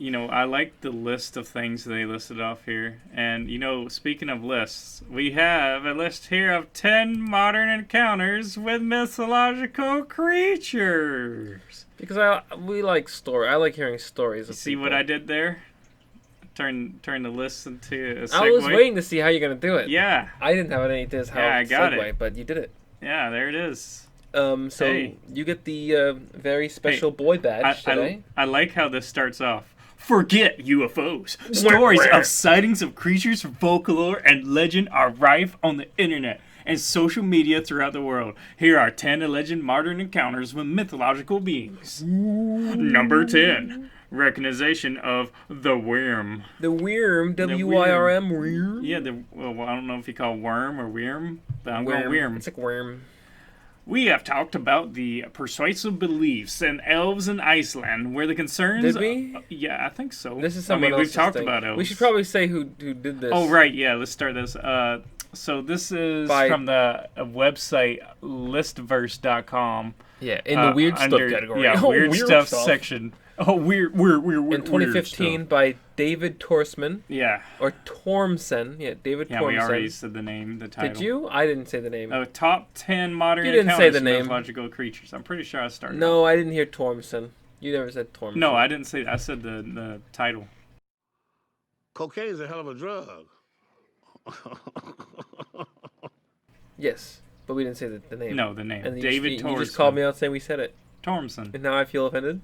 I like the list of things they listed off here. And, speaking of lists, we have a list here of 10 modern encounters with mythological creatures. Because we like story. I like hearing stories of See people. what I did there? Turn the list into a segue. I was waiting to see how you're going to do it. Yeah. I didn't have any ideas how I to got segue, it. but you did it. Yeah, there it is. So Hey. you get the very special boy badge today. I like how this starts off. Forget UFOs. Stories of sightings of creatures from folklore and legend are rife on the internet and social media throughout the world. Here are 10 alleged modern encounters with mythological beings. Number 10. Recognition of the worm. The Wyrm, W-Y-R-M, Wyrm. Yeah, I don't know if you call worm or worm, but I'm going worm. It's like worm. We have talked about the persuasive beliefs in elves in Iceland, where the concerns... Did we? Yeah, I think so. This is someone else's we've talked thing. about elves. We should probably say who did this. Oh, right, yeah, let's start this. So this is from the website listverse.com. Yeah, in the weird stuff category. Yeah, weird stuff section. Oh, weird. In 2015 by David Torsman. Yeah. Or Tormsen. Yeah, David Tormsen. Yeah, we already said the name, the title. Did you? I didn't say the name. Oh, top 10 modern you didn't say the name. mythological creatures. I'm pretty sure I started. No, I didn't hear Tormsen. You never said Tormsen. No, I didn't say that. I said the title. Cocaine is a hell of a drug. Yes, but we didn't say the name. No, the name. And David Tormsen. You just called me out saying we said it. Tormsen. And now I feel offended.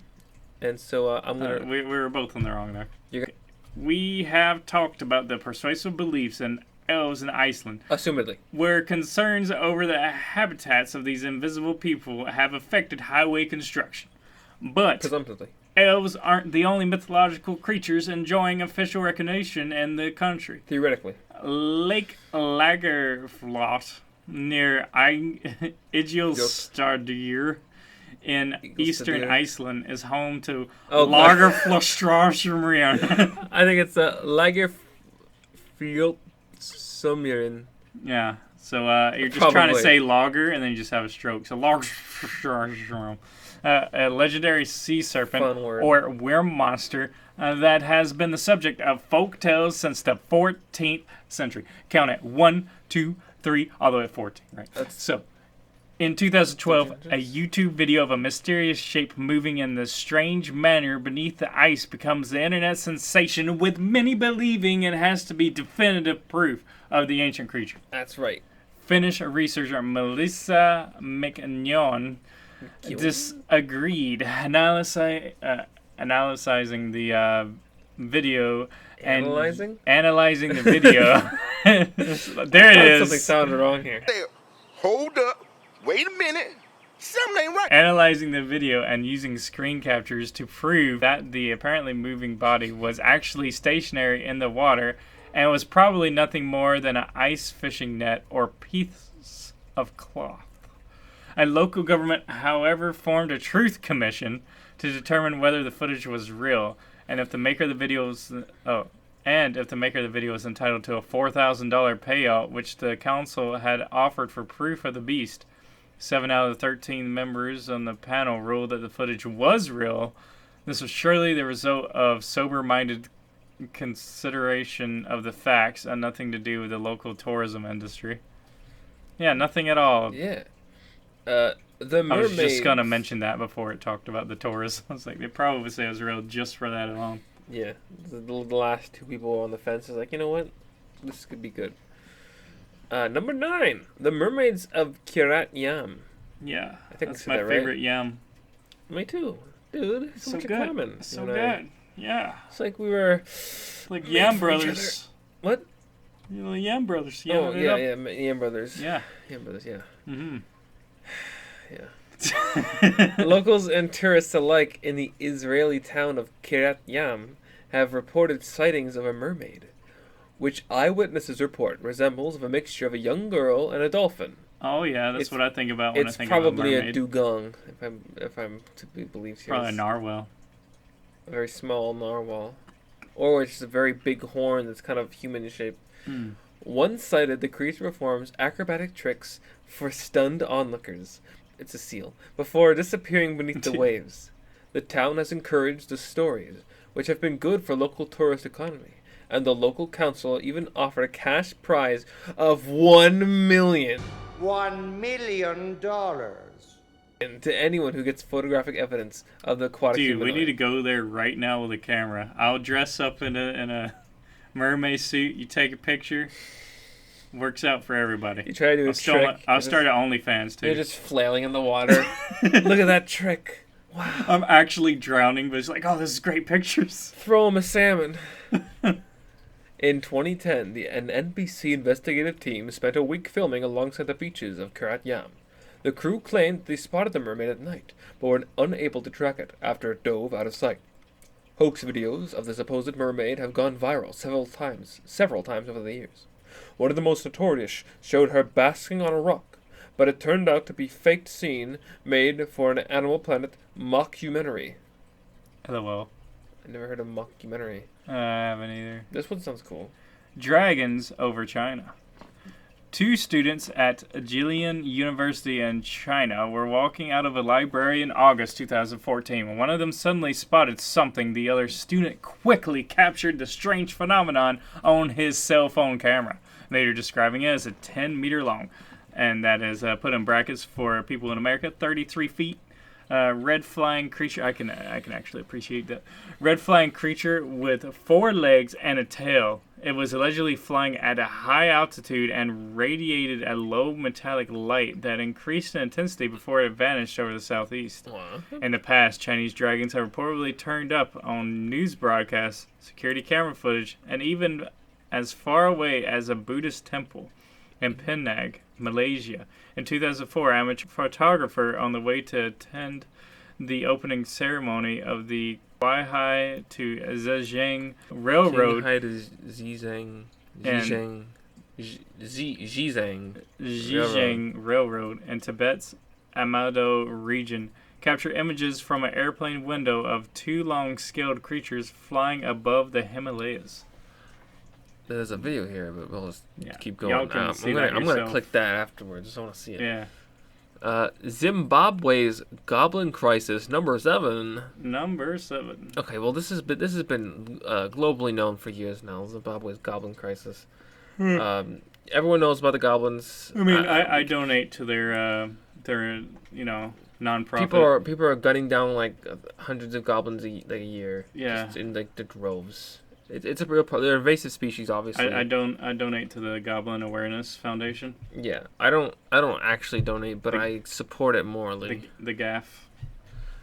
And so I'm going to... We were both in the wrong there. You're... We have talked about the persuasive beliefs in elves in Iceland. Assumedly. Where concerns over the habitats of these invisible people have affected highway construction. But... Presumptively. Elves aren't the only mythological creatures enjoying official recognition in the country. Theoretically. Lake Lagerflot near Idjolstadir in eastern Iceland is home to Lagerflotstrasmurian. I think it's Lagerflotstrasmurian. Yeah, so you're just trying to say lager and then you just have a stroke. So Lagerflotstrasmurian. A legendary sea serpent or worm monster that has been the subject of folk tales since the 14th century. Count it. 1, 2, 3, all the way to 14. Right. So, in 2012, a YouTube video of a mysterious shape moving in this strange manner beneath the ice becomes the internet sensation, with many believing it has to be definitive proof of the ancient creature. That's right. Finnish researcher Melissa McNeon disagreed, analyzing the video and analyzing the video. There it is. Something sounded wrong here. Hold up. Wait a minute. Something ain't right. Analyzing the video and using screen captures to prove that the apparently moving body was actually stationary in the water and was probably nothing more than an ice fishing net or piece of cloth. A local government, however, formed a truth commission to determine whether the footage was real, and if the maker of the video was entitled to a $4,000 payout, which the council had offered for proof of the beast. 7 out of the 13 members on the panel ruled that the footage was real. This was surely the result of sober-minded consideration of the facts and nothing to do with the local tourism industry. Yeah, nothing at all. Yeah. The mermaids... I was just going to mention that before it talked about the tourism. I was like, they probably say it was real just for that alone. Yeah. The last two people on the fence is like, you know what? This could be good. Number 9. The Mermaids of Kirat Yam. Yeah. I think that's my favorite yam. Me too. Dude, so much in common. So good. Yeah. It's like we were... Like Yam Brothers. What? You know, Yam Brothers. Oh, yeah, Yam Brothers. Yeah. Yam Brothers, yeah. Mm-hmm. Yeah. Locals and tourists alike in the Israeli town of Kiryat Yam have reported sightings of a mermaid, which eyewitnesses report resembles a mixture of a young girl and a dolphin. Oh yeah, that's what I think about when I think of a mermaid. It's probably a dugong, if I'm to be believed here. Probably a narwhal. A very small narwhal, or it's just a very big horn that's kind of human shaped. Once sighted, the creature performs acrobatic tricks for stunned onlookers. It's a seal. Before disappearing beneath the waves. The town has encouraged the stories, which have been good for local tourist economy. And the local council even offered a cash prize of $1 million. $1 million. To anyone who gets photographic evidence of the aquatic humanoid. We need to go there right now with a camera. I'll dress up in a mermaid suit. You take a picture. Works out for everybody. You try to do a trick. I'll start at OnlyFans too. You're just flailing in the water. Look at that trick. Wow. I'm actually drowning, but it's like, oh, this is great pictures. Throw him a salmon. In 2010, an NBC investigative team spent a week filming alongside the beaches of Kiryat Yam. The crew claimed they spotted the mermaid at night, but were unable to track it after it dove out of sight. Hoax videos of the supposed mermaid have gone viral several times over the years. One of the most notorious showed her basking on a rock, but it turned out to be faked scene made for an Animal Planet mockumentary. LOL. I never heard of mockumentary. I haven't either. This one sounds cool. Dragons over China. 2 students at Jilin University in China were walking out of a library in August 2014 when one of them suddenly spotted something. The other student quickly captured the strange phenomenon on his cell phone camera, later describing it as a 10-meter long, and that is put in brackets for people in America, 33 feet. Red flying creature. I can actually appreciate that. Red flying creature with 4 legs and a tail. It was allegedly flying at a high altitude and radiated a low metallic light that increased in intensity before it vanished over the southeast. Wow. In the past, Chinese dragons have reportedly turned up on news broadcasts, security camera footage, and even as far away as a Buddhist temple in Penang, Malaysia. In 2004, amateur photographer on the way to attend the opening ceremony of the Weihai to Zhejiang Railroad. Shanghai to Zhejiang Railroad in Tibet's Amado region capture images from an airplane window of 2 long-scaled creatures flying above the Himalayas. There's a video here, but we'll just keep going. Y'all can see that I'm going to click that afterwards. I just want to see it. Yeah. Zimbabwe's Goblin Crisis, number 7. Number 7. Okay, well, this has been globally known for years now, Zimbabwe's Goblin Crisis. Everyone knows about the goblins. I mean, I donate to their nonprofit. People are gunning down like hundreds of goblins a year. Yeah. Just in like the droves. It's a real problem. They're invasive species, obviously. I donate to the Goblin Awareness Foundation. Yeah, I don't actually donate, but I support it morally. The GAF.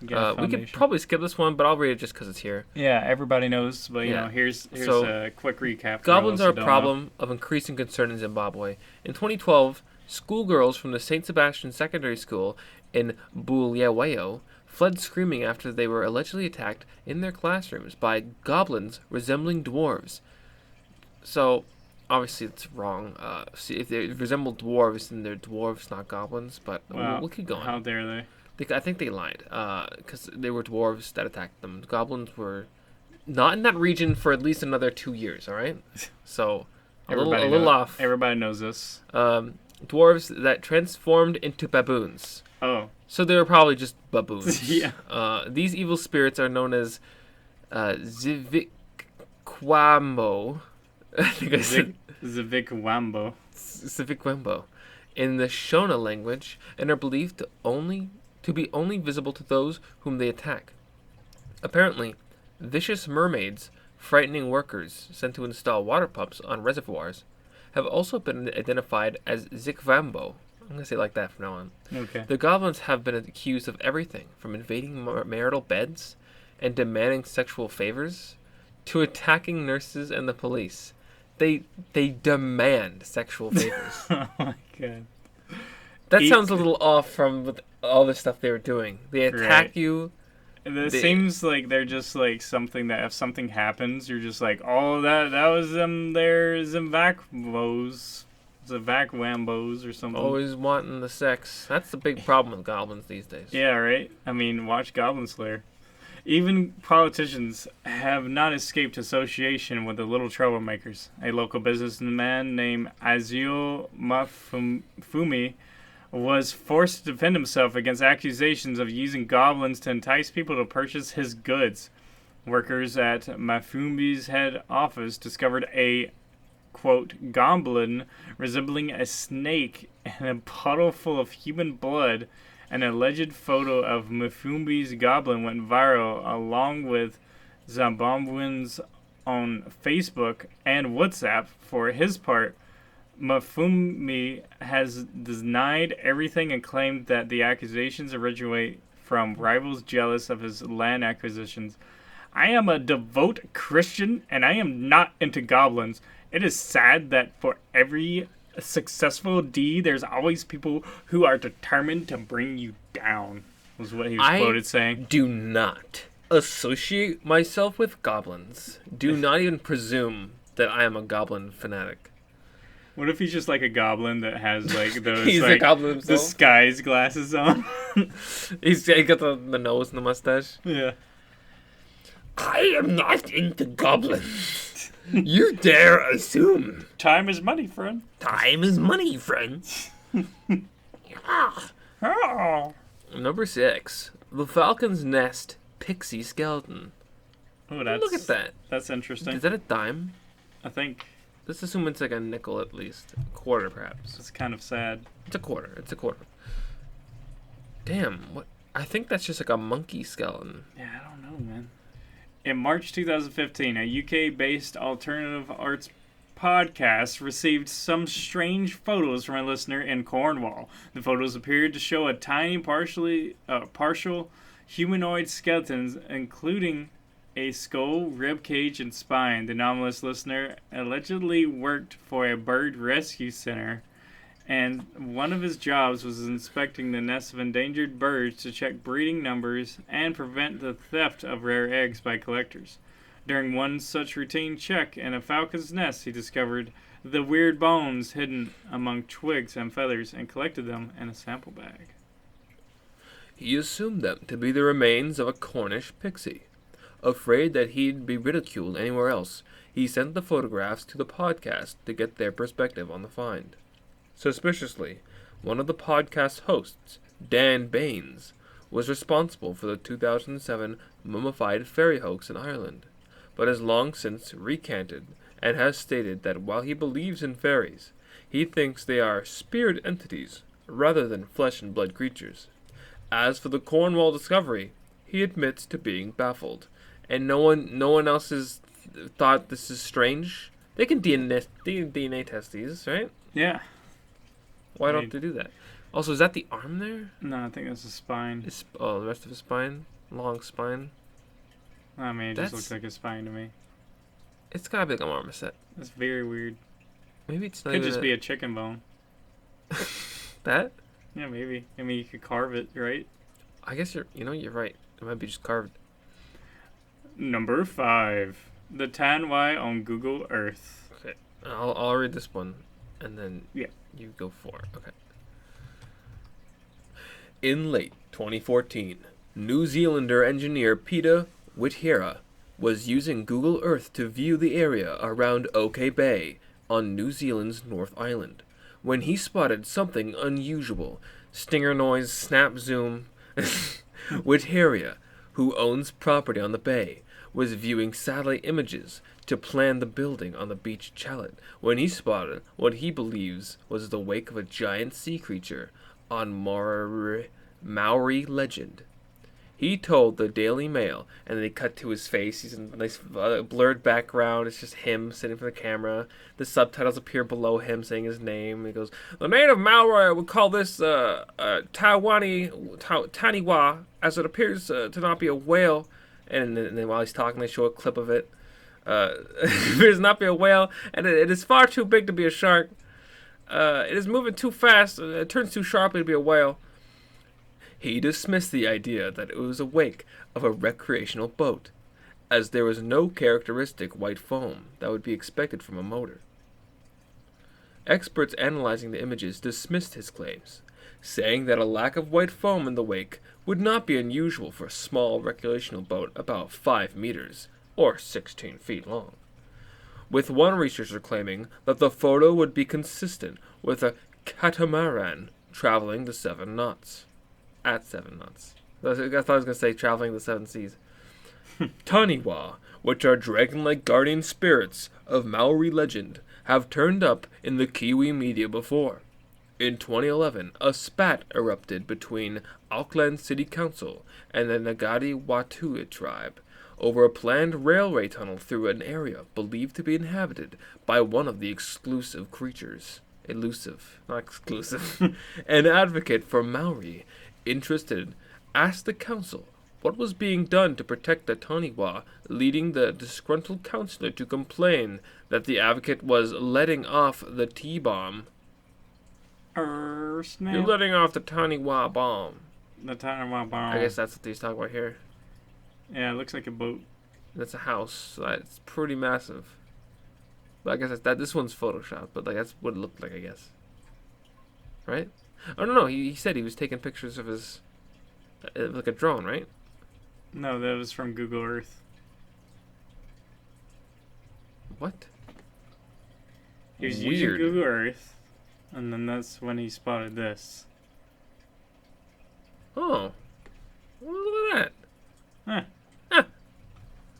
We could probably skip this one, but I'll read it just because it's here. Yeah, everybody knows, but you know, here's a quick recap. Goblins are a problem of increasing concern in Zimbabwe. In 2012, schoolgirls from the St. Sebastian Secondary School in Bulawayo fled screaming after they were allegedly attacked in their classrooms by goblins resembling dwarves. So, obviously it's wrong. See, if they resemble dwarves, then they're dwarves, not goblins. But we'll keep going. How dare they? I think they lied, because they were dwarves that attacked them. Goblins were not in that region for at least another 2 years. All right, so a little off. Everybody knows this. Dwarves that transformed into baboons. Oh. So they were probably just baboons. Yeah. These evil spirits are known as Zivikwambo. I think I said Zivikwambo. Zivikwambo in the Shona language, and are believed to be only visible to those whom they attack. Apparently, vicious mermaids, frightening workers sent to install water pumps on reservoirs, have also been identified as Zikvambo. I'm going to say it like that from now on. Okay. The goblins have been accused of everything from invading marital beds and demanding sexual favors to attacking nurses and the police. They demand sexual favors. Oh my god. That sounds a little off from all the stuff they were doing. They attack you. It seems like they're just like something that if something happens, you're just like, oh, that was them there Zimbabwes. Zimbabwes or something. Always wanting the sex. That's the big problem with goblins these days. Yeah, right? I mean, watch Goblin Slayer. Even politicians have not escaped association with the little troublemakers. A local businessman named Azio Mafumi was forced to defend himself against accusations of using goblins to entice people to purchase his goods. Workers at Mafumbi's head office discovered a, quote, goblin resembling a snake in a puddle full of human blood. An alleged photo of Mafumbi's goblin went viral, along with Zimbabweans on Facebook and WhatsApp. For his part, Mafumbi has denied everything and claimed that the accusations originate from rivals jealous of his land acquisitions. I am a devout Christian, and I am not into goblins. It is sad that for every successful deed, there's always people who are determined to bring you down, was what he was quoted saying. Do not associate myself with goblins. Do not even presume that I am a goblin fanatic. What if he's just like a goblin that has like those he's like a goblin himself. disguise glasses on? He got the nose and the mustache. Yeah. I am not into goblins. You dare assume. Time is money, friend. Time is money, friends. Oh. Number 6. The Falcon's Nest Pixie Skeleton. Oh, Look at that. That's interesting. Is that a dime? I think Let's assume it's like a nickel at least. A quarter, perhaps. it's kind of sad. It's a quarter. It's a quarter. Damn. What? I think that's just like a monkey skeleton. Yeah, I don't know, man. In March 2015, a UK-based alternative arts podcast received some strange photos from a listener in Cornwall. The photos appeared to show a tiny, partial humanoid skeletons, including a skull, rib cage, and spine. The anomalous listener allegedly worked for a bird rescue center, and one of his jobs was inspecting the nests of endangered birds to check breeding numbers and prevent the theft of rare eggs by collectors. During one such routine check in a falcon's nest, he discovered the weird bones hidden among twigs and feathers and collected them in a sample bag. He assumed them to be the remains of a Cornish pixie. Afraid that he'd be ridiculed anywhere else, he sent the photographs to the podcast to get their perspective on the find. Suspiciously, one of the podcast's hosts, Dan Baines, was responsible for the 2007 mummified fairy hoax in Ireland, but has long since recanted and has stated that while he believes in fairies, he thinks they are spirit entities rather than flesh and blood creatures. As for the Cornwall discovery, he admits to being baffled, and no one else has thought this is strange. They can DNA test these, right? Yeah. Why don't they do that? Also, is that the arm there? No, I think that's a spine. The rest of his spine? Long spine? I mean, it just looks like a spine to me. It's gotta be like a marmoset. That's very weird. Maybe it's not Could even just be a chicken bone. that? Yeah, maybe. I mean, you could carve it, right? I guess you're right. It might be just carved. Number 5. The Tany on Google Earth. Okay, I'll read this one, and then Yeah. you go for it. Okay. In late 2014, New Zealander engineer Peter Whittiera was using Google Earth to view the area around OK Bay on New Zealand's North Island when he spotted something unusual. Stinger noise, snap zoom. Whittiera, who owns property on the bay, was viewing satellite images to plan the building on the beach chalet when he spotted what he believes was the wake of a giant sea creature on Maori legend. He told the Daily Mail, and they cut to his face. He's in a nice blurred background. It's just him sitting for the camera. The subtitles appear below him saying his name. He goes, "The native Maori would call this Tanywa, as it appears to not be a whale." And then while he's talking, they show a clip of it. It appears not be a whale, and it is far too big to be a shark. It is moving too fast. It turns too sharply to be a whale. He dismissed the idea that it was a wake of a recreational boat, as there was no characteristic white foam that would be expected from a motor. Experts analyzing the images dismissed his claims, saying that a lack of white foam in the wake would not be unusual for a small recreational boat about 5 meters, or 16 feet long, with one researcher claiming that the photo would be consistent with a catamaran traveling the 7 knots. At 7 knots. I thought I was going to say traveling the 7 seas. Tanywa, which are dragon-like guardian spirits of Maori legend, have turned up in the Kiwi media before. In 2011, a spat erupted between Auckland City Council and the Ngāti Whātua tribe over a planned railway tunnel through an area believed to be inhabited by one of the exclusive creatures. Elusive, not exclusive. An advocate for Maori, interested, asked the council what was being done to protect the Taniwa, leading the disgruntled councillor to complain that the advocate was letting off the T-bomb. Snap. You're letting off the Taniwa bomb. The Taniwa bomb. I guess that's what he's talking about here. Yeah, it looks like a boat. That's a house. So it's pretty massive. But I guess this one's Photoshopped, but like that's what it looked like, I guess. Right? Oh no, he said he was taking pictures of his like a drone, right? No, that was from Google Earth. What? He was using Google Earth, and then that's when he spotted this. Oh. Well, look at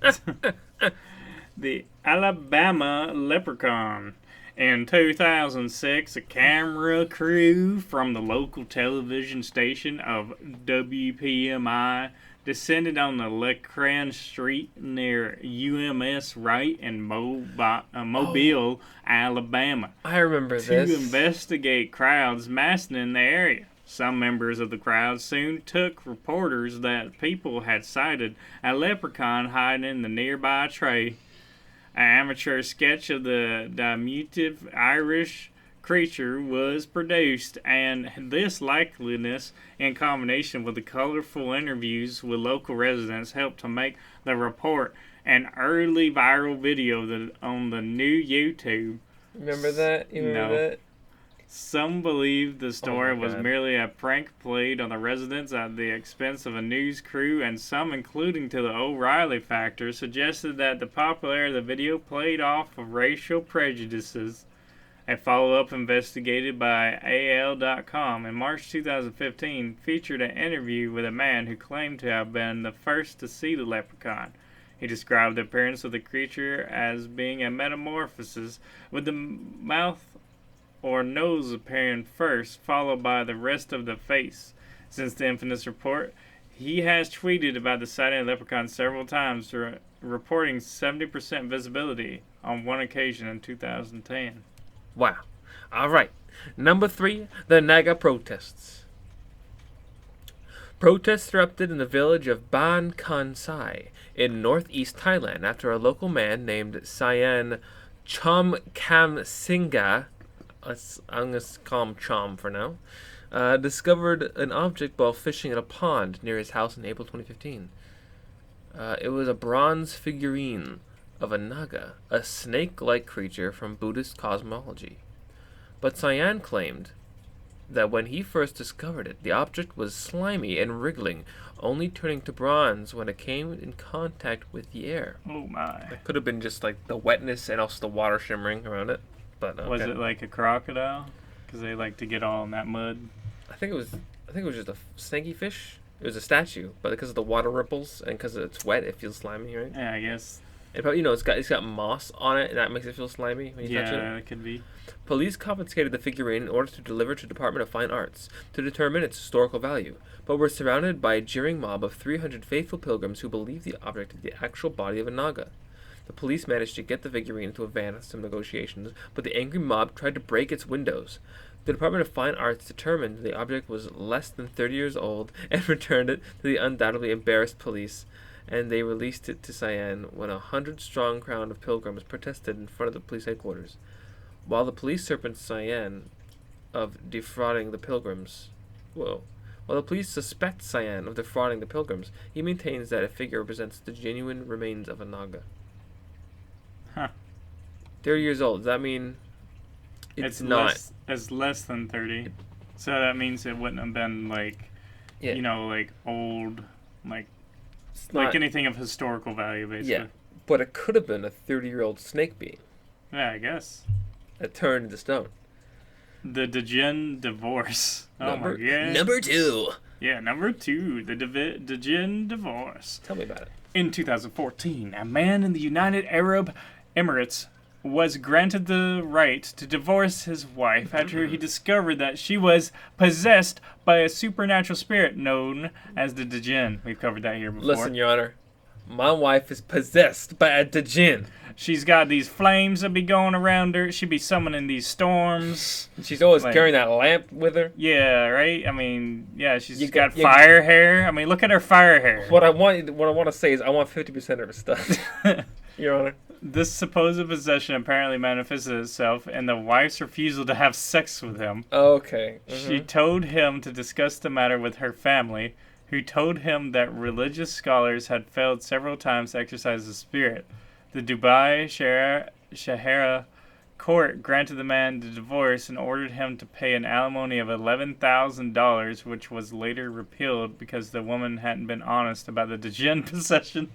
that. The Alabama Leprechaun. In 2006, a camera crew from the local television station of WPMI descended on the Lecran Street near UMS Wright in Mobile, Alabama. I remember this. To investigate crowds massing in the area. Some members of the crowd soon took reporters that people had sighted a leprechaun hiding in the nearby tree. An amateur sketch of the diminutive Irish creature was produced, and this likeliness, in combination with the colorful interviews with local residents, helped to make the report an early viral video on the new YouTube. Remember that? You remember that? Some believe the story was merely a prank played on the residents at the expense of a news crew, and some, including to the O'Reilly factor, suggested that the popularity of the video played off of racial prejudices. A follow-up investigated by AL.com in March 2015 featured an interview with a man who claimed to have been the first to see the leprechaun. He described the appearance of the creature as being a metamorphosis, with the mouth or nose appearing first, followed by the rest of the face. Since the infamous report, he has tweeted about the sighting of the leprechaun several times, reporting 70% visibility on one occasion in 2010. Wow. All right. Number 3, the Naga protests. Protests erupted in the village of Ban Kan Sai in northeast Thailand after a local man named Sayan Chomkamsingha, I'm going to call him Chom for now, discovered an object while fishing in a pond near his house in April 2015. It was a bronze figurine of a Naga, a snake-like creature from Buddhist cosmology. But Sayan claimed that when he first discovered it, the object was slimy and wriggling, only turning to bronze when it came in contact with the air. Oh my. It could have been just like the wetness and also the water shimmering around it. But was it like a crocodile? Because they like to get all in that mud. I think it was just a snaky fish. It was a statue, but because of the water ripples and because it's wet, it feels slimy, right? Yeah, I guess. And probably, it's got moss on it, and that makes it feel slimy when you touch it. Yeah, it could be. Police confiscated the figurine in order to deliver to the Department of Fine Arts to determine its historical value, but were surrounded by a jeering mob of 300 faithful pilgrims who believed the object to be the actual body of a Naga. The police managed to get the figurine into a van after some negotiations, but the angry mob tried to break its windows. The Department of Fine Arts determined the object was less than 30 years old and returned it to the undoubtedly embarrassed police, and they released it to Siam when a 100-strong crowd of pilgrims protested in front of the police headquarters. While the police suspect Siam of defrauding the pilgrims, he maintains that a figure represents the genuine remains of a Naga. Huh. 30 years old. Does that mean it's not? It's less than 30. So that means it wouldn't have been like, like old, like anything of historical value, basically. Yeah, but it could have been a 30-year-old snake being. Yeah, I guess. That turned into stone. The Degen Divorce. Number 2. Yeah, number 2. The Degen Divorce. Tell me about it. In 2014, a man in the United Arab Emirates was granted the right to divorce his wife after he discovered that she was possessed by a supernatural spirit known as the Degen. We've covered that here before. Listen, Your Honor, my wife is possessed by a Degen. She's got these flames that be going around her. She be summoning these storms. She's always carrying that lamp with her. Yeah, right? I mean, yeah, she's got fire hair. I mean, look at her fire hair. What I want to say is I want 50% of her stuff, Your Honor. This supposed possession apparently manifested itself in the wife's refusal to have sex with him. Okay. She told him to discuss the matter with her family, who told him that religious scholars had failed several times to exorcise the spirit. The Dubai Sharia court granted the man the divorce and ordered him to pay an alimony of $11,000, which was later repealed because the woman hadn't been honest about the Degen possession.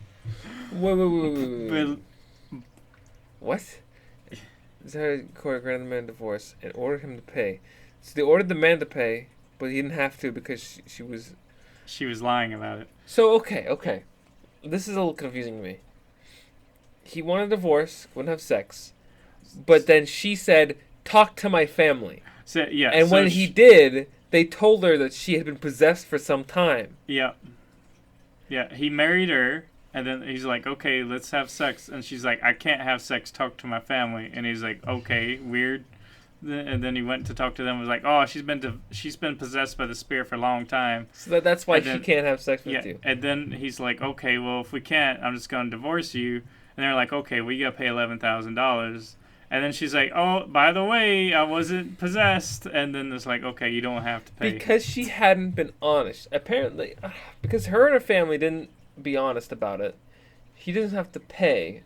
Wait. What? The court granted the man a divorce and ordered him to pay. So they ordered the man to pay, but he didn't have to because she was... She was lying about it. So, okay. This is a little confusing to me. He wanted a divorce, wouldn't have sex, but then she said, talk to my family. So, yeah. And when he did, they told her that she had been possessed for some time. Yeah. Yeah, he married her. And then he's like, okay, let's have sex. And she's like, I can't have sex. Talk to my family. And he's like, okay, weird. And then he went to talk to them. Was like, oh, she's been possessed by the spirit for a long time. So that's why she can't have sex with you. And then he's like, okay, well, if we can't, I'm just going to divorce you. And they're like, okay, we got to pay $11,000. And then she's like, oh, by the way, I wasn't possessed. And then it's like, okay, you don't have to pay. Because she hadn't been honest. Apparently, because her and her family didn't be honest about it, he doesn't have to pay,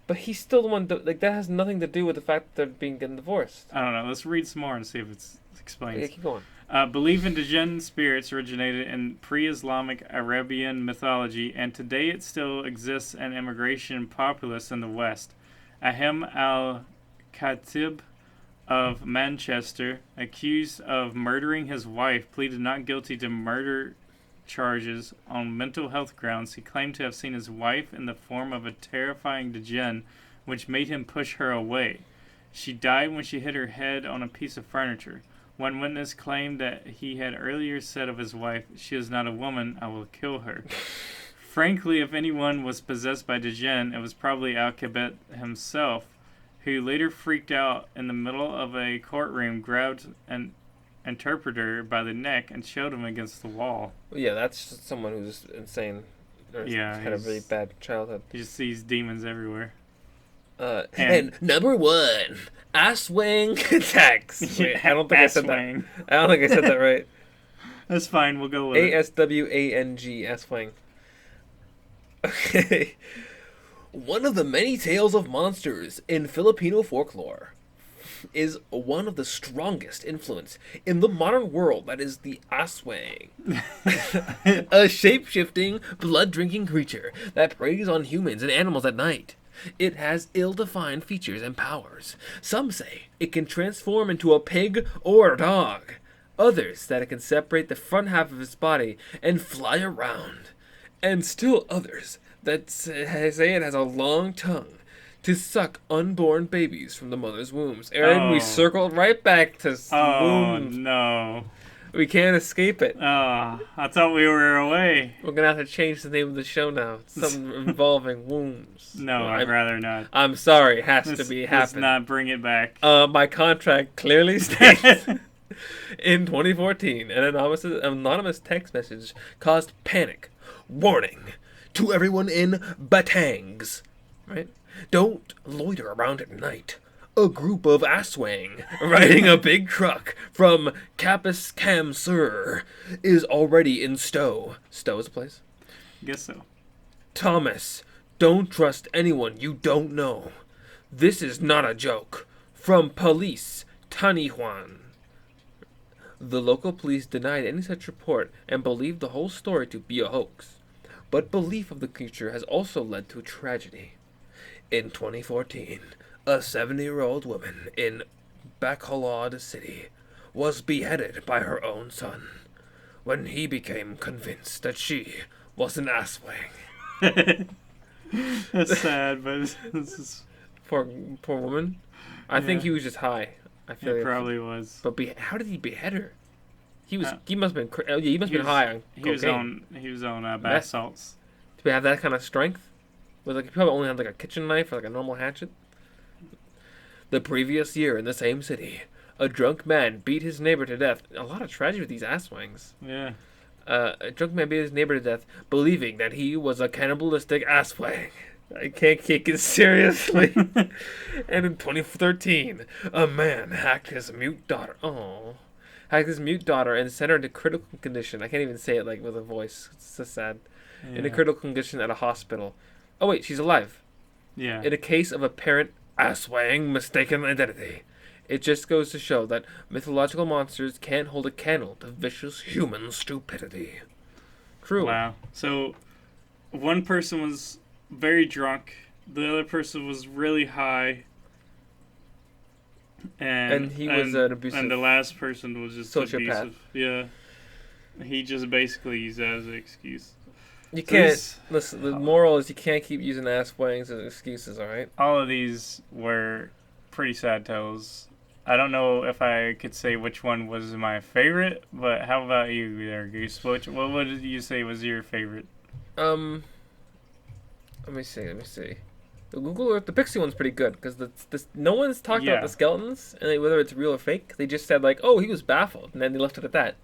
but he's still the one that has nothing to do with the fact that they're getting divorced. I don't know. Let's read some more and see if it's explained. Yeah, keep going. Belief in Degen spirits originated in pre-Islamic Arabian mythology, and today it still exists in immigration populace in the West. Ahim al-Khatib of Manchester, accused of murdering his wife, pleaded not guilty to murder charges on mental health grounds. He claimed to have seen his wife in the form of a terrifying Degen, which made him push her away. She died when she hit her head on a piece of furniture. One witness claimed that he had earlier said of his wife, "She is not a woman, I will kill her." Frankly, if anyone was possessed by Degen, it was probably Al-Kabet himself, who later freaked out in the middle of a courtroom, grabbed an interpreter by the neck and shoved him against the wall. Yeah, that's someone who's insane. Or had a really bad childhood. He just sees demons everywhere. And number one, Asswag Attacks. Wait, I don't think I said that. I don't think I said that right. That's fine. We'll go with it. Aswang. Asswang. Okay. One of the many tales of monsters in Filipino folklore is one of the strongest influence in the modern world. That is the Asswang. A shape-shifting, blood-drinking creature that preys on humans and animals at night. It has ill-defined features and powers. Some say it can transform into a pig or a dog. Others that it can separate the front half of its body and fly around. And still others that say it has a long tongue to suck unborn babies from the mother's wombs. Aaron, we circled right back to wombs. Oh, no. We can't escape it. Oh, I thought we were away. We're going to have to change the name of the show now. Something involving wombs. No, well, I'd rather not. I'm sorry. It has to be happening. Let's not bring it back. My contract clearly states in 2014, an anonymous text message caused panic. Warning to everyone in Batangs. Right? Don't loiter around at night. A group of Asswang riding a big truck from Kapis Cam Sur is already in Stowe. Stowe is a place? Guess so. Thomas, don't trust anyone you don't know. This is not a joke. From police, Tany Juan. The local police denied any such report and believed the whole story to be a hoax. But belief of the creature has also led to tragedy. In 2014, a 70-year-old woman in Bacolod City was beheaded by her own son when he became convinced that she was an Asswang. That's sad, but this is Poor woman. I think he was just high. I feel it probably was. But how did he behead her? He must have been. He must have been high on cocaine. He was on bath salts. Do we have that kind of strength? With he probably only had like a kitchen knife or like a normal hatchet. The previous year in the same city, a drunk man beat his neighbor to death. A lot of tragedy with these asswangs. Yeah. A drunk man beat his neighbor to death, believing that he was a cannibalistic asswang. I can't take it seriously. And in 2013, a man hacked his mute daughter. Hacked his mute daughter and sent her into critical condition. I can't even say it like with a voice. It's so sad. Yeah. In a critical condition at a hospital. Oh wait, she's alive. Yeah. In a case of apparent asswang mistaken identity. It just goes to show that mythological monsters can't hold a candle to vicious human stupidity. True. Wow. So, one person was very drunk. The other person was really high. And he was an abusive. And the last person was just sociopath. Abusive. Yeah. He just basically used that as an excuse. You can't. Listen, the moral is you can't keep using asswangs as excuses, alright? All of these were pretty sad tales. I don't know if I could say which one was my favorite, but how about you there, Goose? What did you say was your favorite? Let me see. The Google Earth, the Pixie one's pretty good because no one's talked about the skeletons and whether it's real or fake. They just said like, "Oh, he was baffled," and then they left it at that.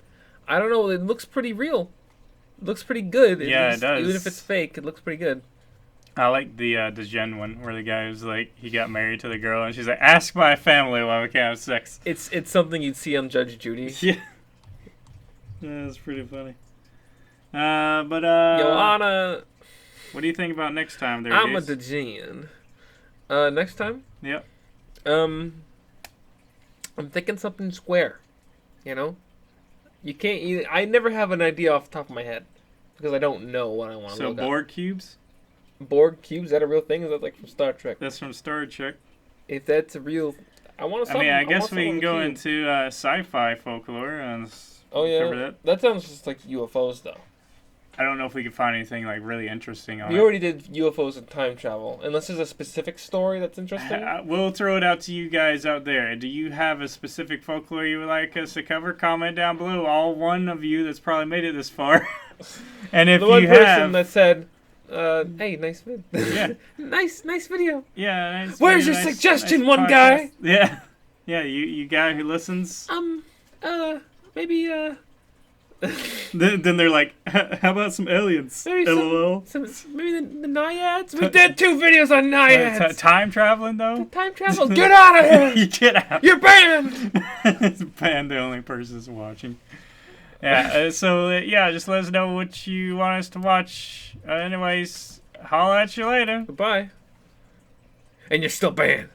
I don't know. It looks pretty real. It looks pretty good. It does. Even if it's fake, it looks pretty good. I like the Degen one where the guy was like, he got married to the girl and she's like, "Ask my family why we can't have sex." It's something you'd see on Judge Judy. Yeah. Yeah, it's pretty funny. Joanna. What do you think about next time? There, I'm a Degen. Next time? Yep. I'm thinking something square. You know? You can't. I never have an idea off the top of my head because I don't know what I want to look So Borg cubes. Borg cubes? Is that a real thing? Is that like from Star Trek? That's from Star Trek. If that's a real, I guess we can go into sci-fi folklore and cover that sounds just like UFOs though. I don't know if we can find anything like really interesting on it. We already did UFOs and time travel. Unless there's a specific story that's interesting. We'll throw it out to you guys out there. Do you have a specific folklore you would like us to cover? Comment down below. All one of you that's probably made it this far. And if the one you person that said, "Hey, nice vid." Yeah. nice video. Yeah. Nice Where's video, your suggestion, nice one podcast. guy? Yeah. Yeah. You guy who listens. Maybe Then they're like, how about some aliens? Maybe LOL. Maybe the Naiads? We did 2 videos on Naiads. Time traveling, though? Time travel? Get out of here! You get out. You're banned! It's banned, the only person's watching. Yeah, just let us know what you want us to watch. Anyways, holla at you later. Goodbye. And you're still banned.